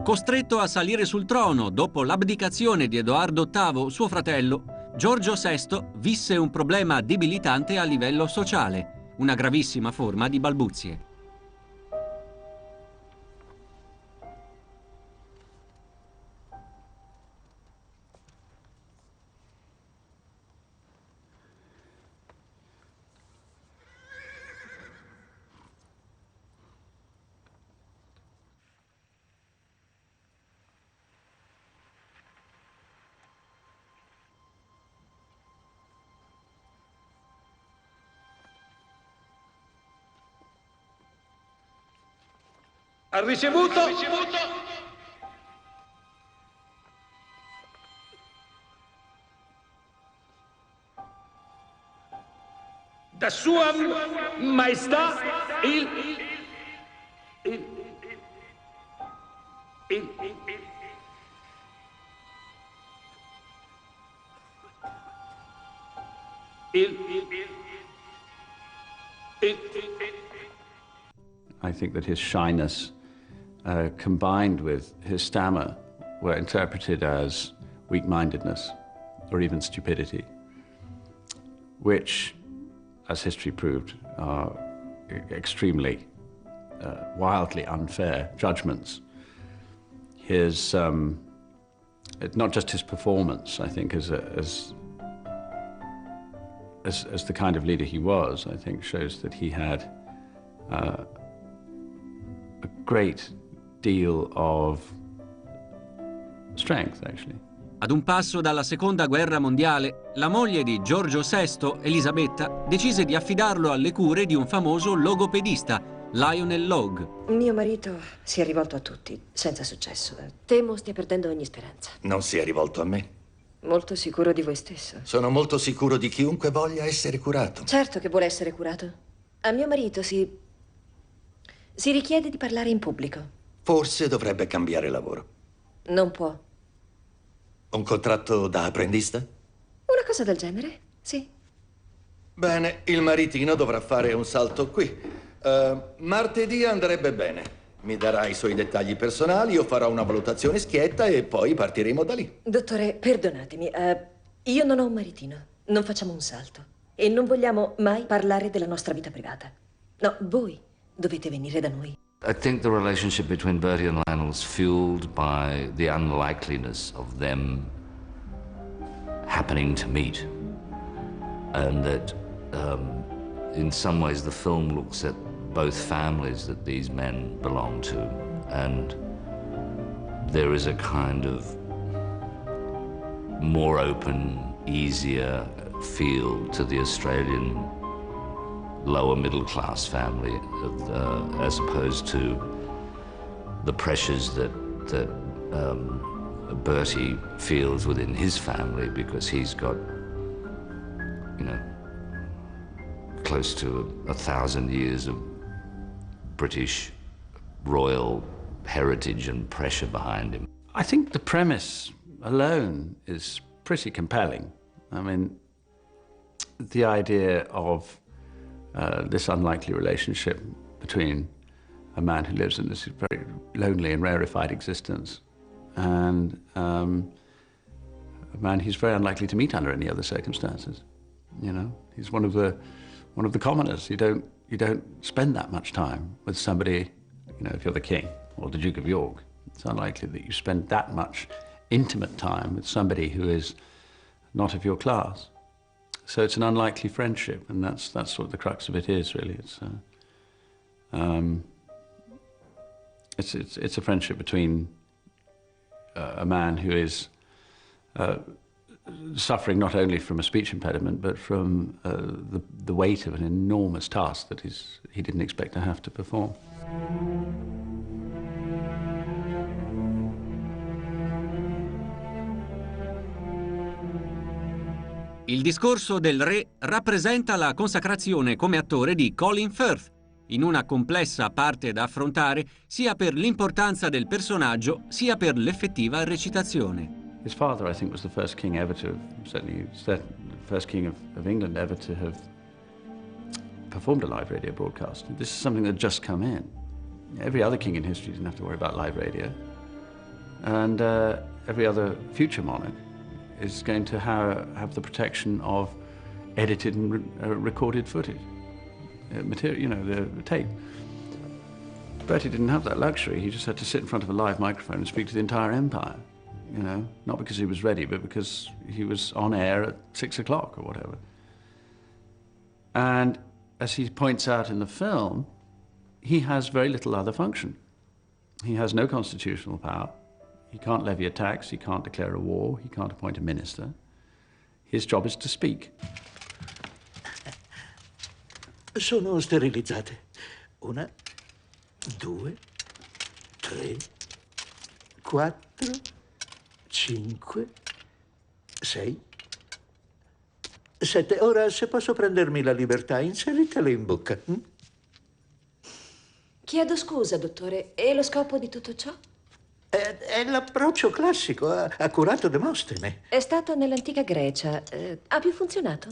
Costretto a salire sul trono dopo l'abdicazione di Edoardo VIII, suo fratello, Giorgio VI visse un problema debilitante a livello sociale, una gravissima forma di balbuzie. Ha ricevuto? Da Sua Maestà il I think that his shyness combined with his stammer were interpreted as weak-mindedness or even stupidity, which, as history proved, are extremely wildly unfair judgments. His, not just his performance, I think, as the kind of leader he was, I think shows that he had a great deal of strength, actually. Ad un passo dalla Seconda Guerra Mondiale, la moglie di Giorgio VI, Elisabetta, decise di affidarlo alle cure di un famoso logopedista, Lionel Logue. Mio marito si è rivolto a tutti, senza successo. Temo stia perdendo ogni speranza. Non si è rivolto a me. Molto sicuro di voi stesso. Sono molto sicuro di chiunque voglia essere curato. Certo che vuole essere curato. A mio marito si richiede di parlare in pubblico. Forse dovrebbe cambiare lavoro. Non può. Un contratto da apprendista? Una cosa del genere, sì. Bene, il maritino dovrà fare un salto qui. Martedì andrebbe bene. Mi darà i suoi dettagli personali, io farò una valutazione schietta e poi partiremo da lì. Dottore, perdonatemi, io non ho un maritino. Non facciamo un salto. E non vogliamo mai parlare della nostra vita privata. No, voi dovete venire da noi. I think the relationship between Bertie and Lionel is fueled by the unlikeliness of them happening to meet. And that in some ways the film looks at both families that these men belong to. And there is a kind of more open, easier feel to the Australian lower middle class family as opposed to the pressures that Bertie feels within his family, because he's got, you know, close to 1,000 years of British royal heritage and pressure behind him. I think the premise alone is pretty compelling. I mean, the idea of this unlikely relationship between a man who lives in this very lonely and rarefied existence and a man he's very unlikely to meet under any other circumstances. You know, he's one of the commoners. You don't spend that much time with somebody. You know, if you're the king or the Duke of York, it's unlikely that you spend that much intimate time with somebody who is not of your class. So it's an unlikely friendship, and that's what the crux of it is, really. It's a friendship between a man who is suffering not only from a speech impediment, but from the weight of an enormous task that he didn't expect to have to perform. Il Discorso del Re rappresenta la consacrazione come attore di Colin Firth, in una complessa parte da affrontare sia per l'importanza del personaggio sia per l'effettiva recitazione. His father, I think, was the first king ever to have, certainly the first king of England ever to have performed a live radio broadcast. This is something that had just come in. Every other king in history didn't have to worry about live radio. And every other future monarch is going to have the protection of edited and recorded footage, material, you know, the tape. Bertie didn't have that luxury. He just had to sit in front of a live microphone and speak to the entire empire, you know, not because he was ready, but because he was on air at 6 o'clock or whatever. And as he points out in the film, he has very little other function. He has no constitutional power. He can't levy a tax, he can't declare a war, he can't appoint a minister. His job is to speak. Sono sterilizzate. 1, 2, 3, 4, 5, 6, 7. Ora, se posso prendermi la libertà, inseritele in bocca. Chiedo scusa, dottore. E lo scopo di tutto ciò? È l'approccio classico, accurato Demostene. È stato nell'antica Grecia. Ha più funzionato?